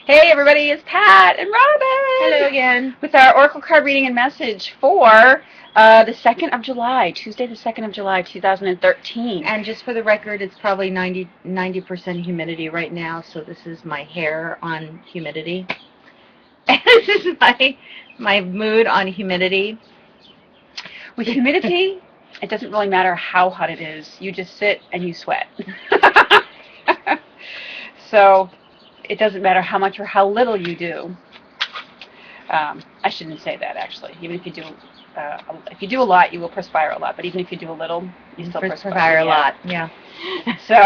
Hey everybody, it's Pat and Hello Robin again. with our Oracle card reading and message for the 2nd of July, Tuesday the 2nd of July, 2013. And just for the record, it's probably 90% humidity right now, so this is my hair on humidity. This is my mood on humidity. With humidity, it doesn't really matter how hot it is. You just sit and you sweat. So it doesn't matter how much or how little you do. I shouldn't say that actually. Even if you do a lot, you will perspire a lot. But even if you do a little, you still perspire a lot. Yeah. So,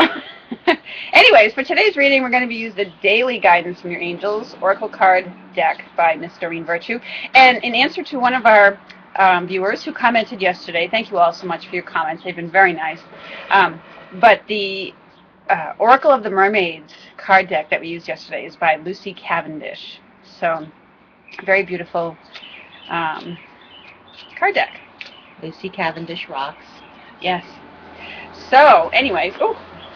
anyways, for today's reading, we're going to be using the daily guidance from your angels Oracle card deck by Miss Doreen Virtue. And in answer to one of our viewers who commented yesterday, thank you all so much for your comments. They've been very nice. But the Oracle of the Mermaids card deck that we used yesterday is by Lucy Cavendish. So, very beautiful card deck. Lucy Cavendish rocks. Yes. So, anyways,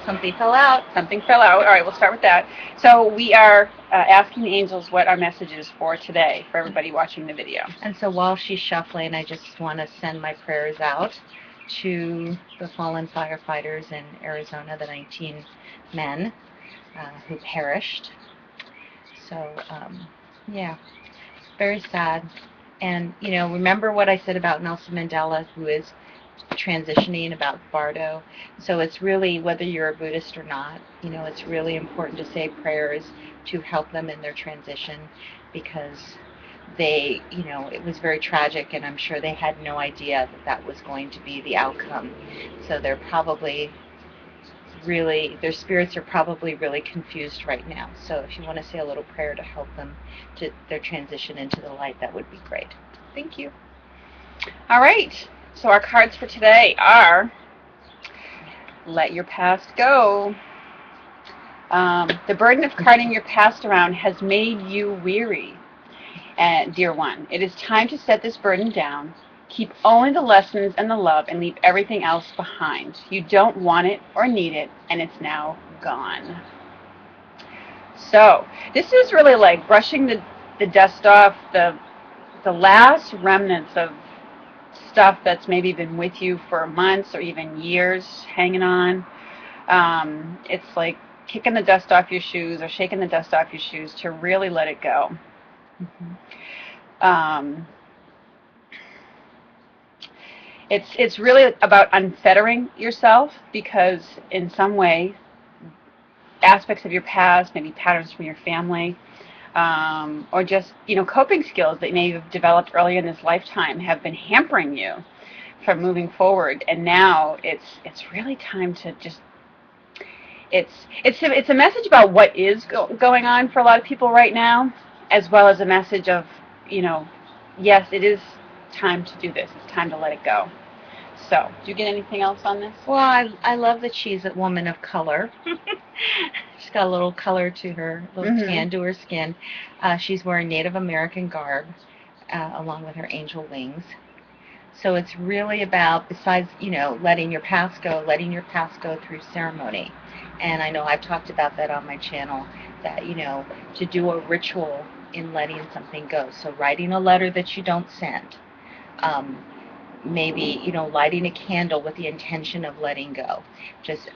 something fell out. Something fell out. All right, we'll start with that. So we are asking the angels what our message is for today, for everybody watching the video. And so while she's shuffling, I just want to send my prayers out to the fallen firefighters in Arizona, the 19 men who perished. So, yeah, very sad. And, remember what I said about Nelson Mandela, who is transitioning, about Bardo. So it's really, whether you're a Buddhist or not, it's really important to say prayers to help them in their transition, because they, it was very tragic, and I'm sure they had no idea that that was going to be the outcome. So they're probably really, their spirits are probably really confused right now. So if you want to say a little prayer to help them to their transition into the light, that would be great. Thank you. All right. So our cards for today are Let Your Past Go. The burden of carting your past around has made you weary, dear one. It is time to set this burden down. Keep only the lessons and the love and leave everything else behind. You don't want it or need it, and it's now gone. So this is really like brushing the dust off, the last remnants of stuff that's maybe been with you for months or even years, hanging on. It's like kicking the dust off your shoes or shaking the dust off your shoes to really let it go. Mm-hmm. It's really about unfettering yourself, because in some way aspects of your past, maybe patterns from your family, or just coping skills that you may have developed earlier in this lifetime have been hampering you from moving forward. And now it's really time to just it's a message about what is going on for a lot of people right now, as well as a message of yes, it is time to do this. It's time to let it go. So, do you get anything else on this? Well, I love that she's a woman of color. She's got a little color to her, a little tan to her skin. She's wearing Native American garb, along with her angel wings. So it's really about, besides, letting your past go through ceremony. And I know I've talked about that on my channel, that, to do a ritual in letting something go. So writing a letter that you don't send. Maybe, lighting a candle with the intention of letting go. Just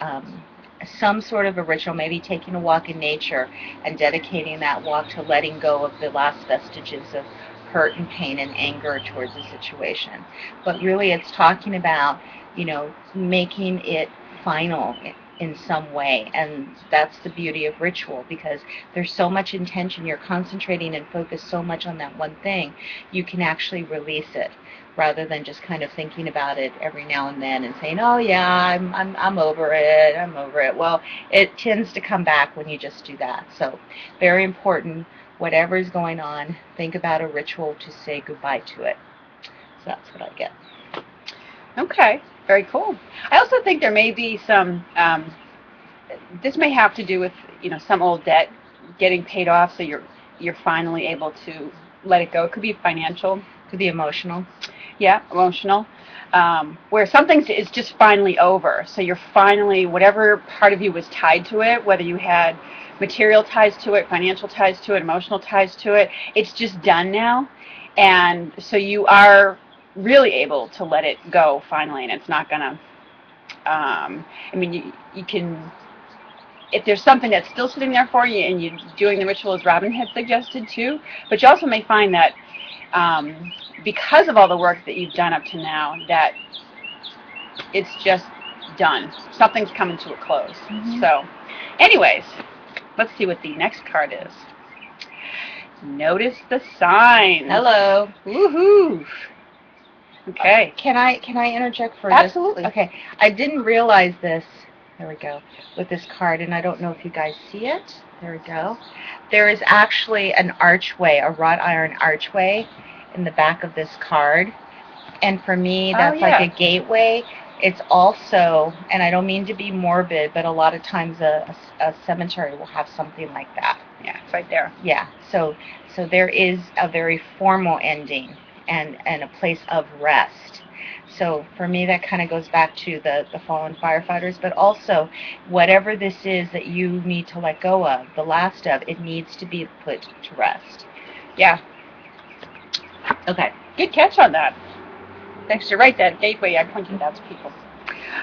some sort of a ritual, maybe taking a walk in nature and dedicating that walk to letting go of the last vestiges of hurt and pain and anger towards the situation. But really it's talking about, making it final in some way. And that's the beauty of ritual, because there's so much intention. You're concentrating and focused so much on that one thing, you can actually release it, rather than just kind of thinking about it every now and then and saying, oh yeah, I'm over it. Well, it tends to come back when you just do that. So very important, whatever is going on, think about a ritual to say goodbye to it. So that's what I get. Okay, very cool. I also think there may be some, this may have to do with, some old debt getting paid off, so you're finally able to let it go. It could be financial. Could be emotional. Yeah, emotional. Where something is just finally over. So you're finally, whatever part of you was tied to it, whether you had material ties to it, financial ties to it, emotional ties to it. It's just done now. And so you are really able to let it go finally, and it's not going to, I mean, you can, if there's something that's still sitting there for you and you're doing the ritual as Robin had suggested too, but you also may find that because of all the work that you've done up to now, that it's just done. Something's coming to a close. So, anyways, let's see what the next card is. Notice the signs. Hello. Woohoo. Okay. Can I interject for Absolutely. this? Okay. I didn't realize this. There we go. With this card, and I don't know if you guys see it. There we go. There is actually an archway, a wrought iron archway in the back of this card. And for me, that's like a gateway. It's also, and I don't mean to be morbid, but a lot of times a cemetery will have something like that. Yeah, it's right there. Yeah. So there is a very formal ending and a place of rest. So for me, that kind of goes back to the fallen firefighters, but also whatever this is that you need to let go of, the last of, it needs to be put to rest. Yeah. Okay. Good catch on that. Thanks to right, that gateway I pointed out to people.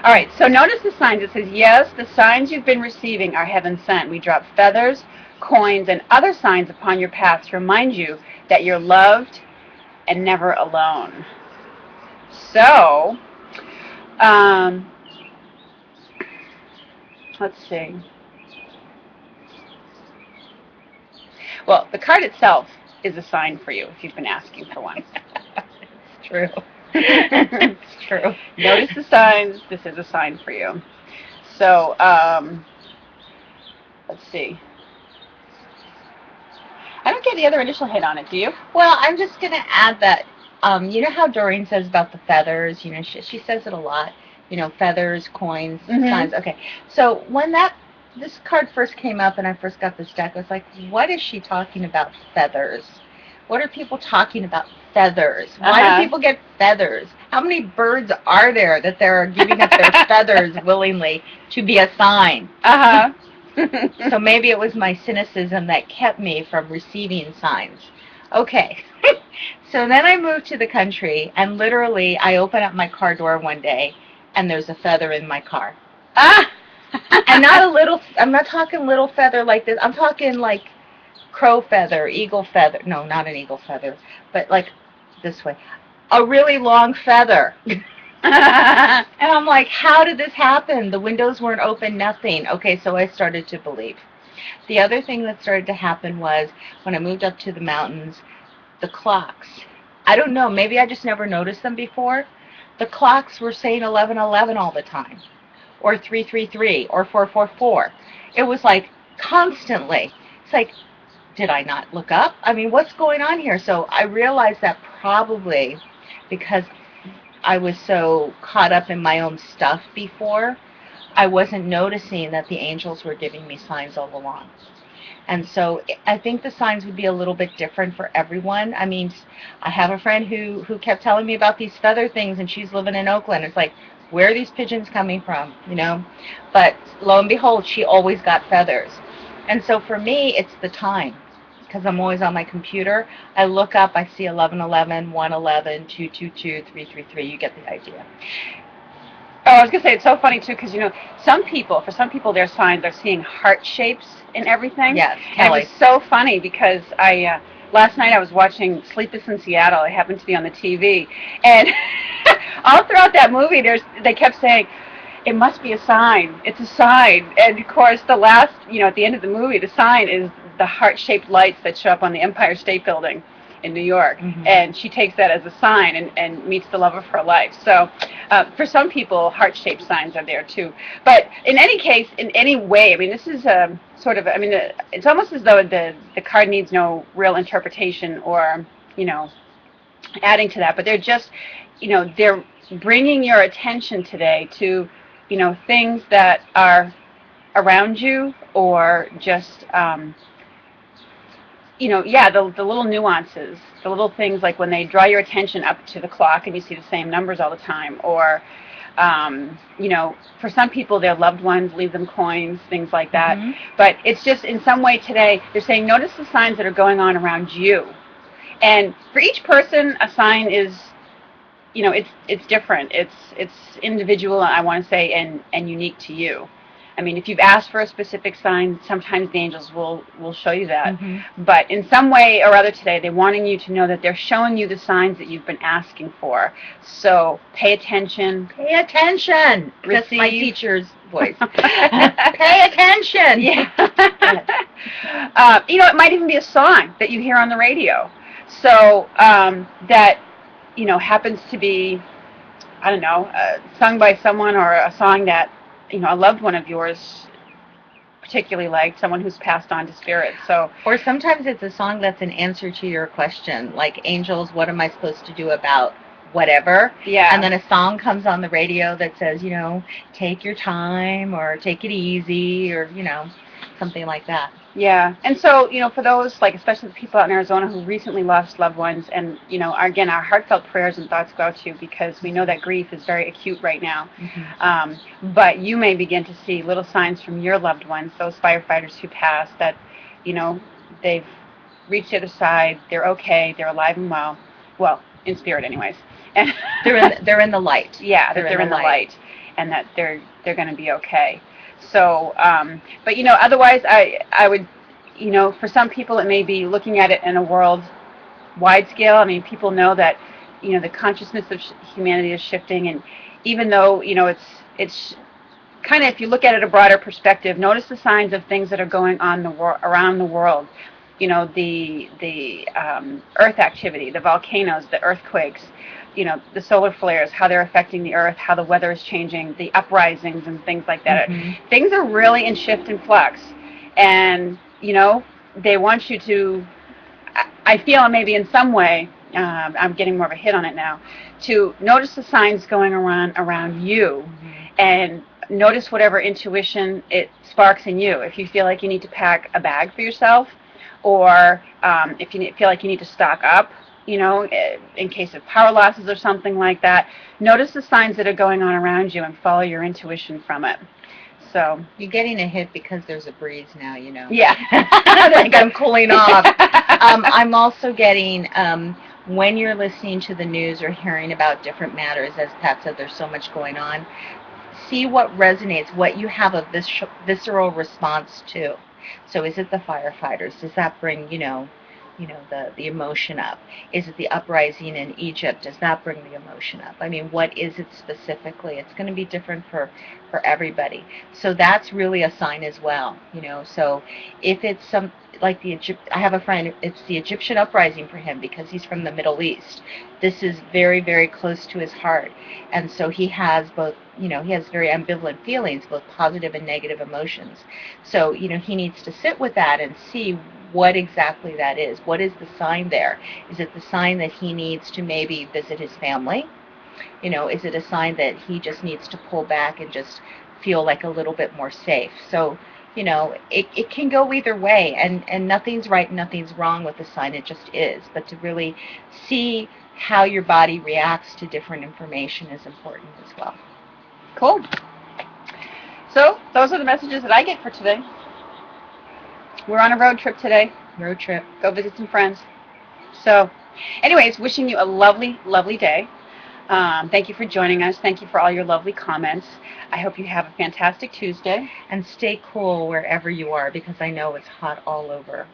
All right, so notice the signs. It says, yes, the signs you've been receiving are heaven sent. We drop feathers, coins, and other signs upon your path to remind you that you're loved and never alone. So, let's see. Well, the card itself is a sign for you if you've been asking for one. It's true. It's true. Notice the signs. This is a sign for you. So, let's see. I don't get the other initial hit on it, do you? Well, I'm just going to add that, you know how Doreen says about the feathers? You know, she says it a lot. You know, feathers, coins, signs. Okay. So when this card first came up and I first got this deck, I was like, what is she talking about, feathers? What are people talking about, feathers? Why do people get feathers? How many birds are there that they're giving up their feathers willingly to be a sign? So maybe it was my cynicism that kept me from receiving signs. Okay. So then I moved to the country, and literally I open up my car door one day, and there's a feather in my car. And not a little, I'm not talking little feather like this. I'm talking like crow feather, eagle feather. No, not an eagle feather, but like this way. A really long feather. And I'm like, how did this happen? The windows weren't open, nothing. Okay, so I started to believe. The other thing that started to happen was when I moved up to the mountains, the clocks. I don't know, maybe I just never noticed them before. The clocks were saying 11:11 all the time, or 3:33, or 4:44. It was like constantly. It's like, did I not look up? I mean, what's going on here? So I realized that probably because I was so caught up in my own stuff before, I wasn't noticing that the angels were giving me signs all along. And so I think the signs would be a little bit different for everyone. I mean, I have a friend who kept telling me about these feather things, and she's living in Oakland. It's like, where are these pigeons coming from, you know? But lo and behold, she always got feathers. And so for me, it's the time. Because I'm always on my computer, I look up, I see 11:11, 1:11, 2:22, 3:33. You get the idea. Oh, I was going to say, it's so funny, too, because, you know, for some people, their signs are seeing heart shapes in everything. Yes, Kelly. And it was so funny because last night I was watching Sleepless in Seattle. I happened to be on the TV. And all throughout that movie, they kept saying, it must be a sign. It's a sign. And, of course, the last, you know, at the end of the movie, the sign is the heart-shaped lights that show up on the Empire State Building in New York. And she takes that as a sign and meets the love of her life. So for some people, heart-shaped signs are there, too. But in any case, in any way, I mean, this is sort of, I mean, it's almost as though the card needs no real interpretation or, you know, adding to that. But they're just, you know, they're bringing your attention today to, you know, things that are around you or just, you know, yeah, the little nuances, the little things like when they draw your attention up to the clock and you see the same numbers all the time, or You know, for some people, their loved ones leave them coins, things like that. Mhm. But it's just in some way today, they're saying, notice the signs that are going on around you. And for each person, a sign is, you know, it's different. It's individual, I want to say, and unique to you. I mean, if you've asked for a specific sign, sometimes the angels will show you that. Mhm. But in some way or other today, they're wanting you to know that they're showing you the signs that you've been asking for. So pay attention. Pay attention. That's my Receive. teacher's voice. Pay attention. Yeah. You know, it might even be a song that you hear on the radio. So that, you know, happens to be, I don't know, sung by someone, or a song that, you know, a loved one of yours particularly liked, someone who's passed on to spirit. So, Or sometimes it's a song that's an answer to your question, like angels, what am I supposed to do about whatever? yeah. And then a song comes on the radio that says, you know, take your time, or take it easy, or, you know, something like that. Yeah, and so, you know, for those, like, especially the people out in Arizona who recently lost loved ones, and, you know, again, our heartfelt prayers and thoughts go out to you, because we know that grief is very acute right now. Mm-hmm. But you may begin to see little signs from your loved ones, those firefighters who passed, that, you know, they've reached the other side, they're okay, they're alive and well, in spirit anyways. And They're in the light. yeah, that they're in the light, and that they're going to be okay. So, but, you know, otherwise, I would, you know, for some people it may be looking at it in a world-wide scale. I mean, people know that, you know, the consciousness of humanity is shifting, and even though, you know, it's kind of, if you look at it a broader perspective, notice the signs of things that are going on around the world. You know, the earth activity, the volcanoes, the earthquakes, you know, the solar flares, how they're affecting the earth, how the weather is changing, the uprisings and things like that. Mm-hmm. Things are really in shift and flux. And, you know, they want you to, I feel maybe in some way, I'm getting more of a hit on it now, to notice the signs going around you, Mm-hmm. and notice whatever intuition it sparks in you. If you feel like you need to pack a bag for yourself, or if you feel like you need to stock up, you know, in case of power losses or something like that, notice the signs that are going on around you and follow your intuition from it. So you're getting a hit because there's a breeze now, you know. yeah. Like I'm cooling off. I'm also getting, when you're listening to the news or hearing about different matters, as Pat said, there's so much going on, see what resonates, what you have a visceral response to. So is it the firefighters? Does that bring, you know, the emotion up? Is it the uprising in Egypt? Does that bring the emotion up? I mean, what is it specifically? It's going to be different for everybody. So that's really a sign as well, you know. So if it's some, like I have a friend, it's the Egyptian uprising for him because he's from the Middle East. This is very, very close to his heart. And so he has both, you know, he has very ambivalent feelings, both positive and negative emotions. So, you know, he needs to sit with that and see what exactly that is. What is the sign there? Is it the sign that he needs to maybe visit his family? You know, is it a sign that he just needs to pull back and just feel like a little bit more safe? So, you know, it can go either way, and nothing's right, nothing's wrong with the sign, it just is. But to really see how your body reacts to different information is important as well. Cool. So those are the messages that I get for today. We're on a road trip today. Road trip. Go visit some friends. So, anyways, wishing you a lovely, lovely day. Thank you for joining us. Thank you for all your lovely comments. I hope you have a fantastic Tuesday. And stay cool wherever you are, because I know it's hot all over.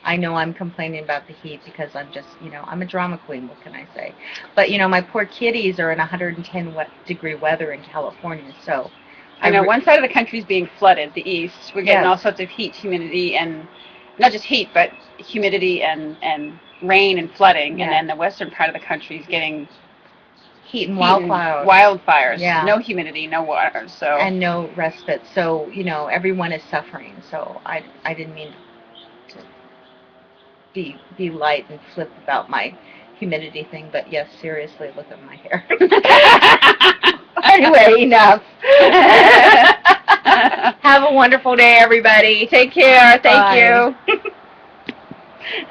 I know I'm complaining about the heat because I'm just, you know, I'm a drama queen, what can I say? But, you know, my poor kitties are in 110-degree weather in California, so... I know one side of the country is being flooded, the east. We're getting all sorts of heat, humidity, and not just heat, but humidity and rain and flooding. Yeah. And then the western part of the country is getting heat and wildfires. Wildfires. Yeah. No humidity, no water. So and no respite. So, you know, everyone is suffering. So I didn't mean to be light and flip about my humidity thing, but yes, seriously, look at my hair. Anyway, enough. Have a wonderful day, everybody. Take care. Thank you.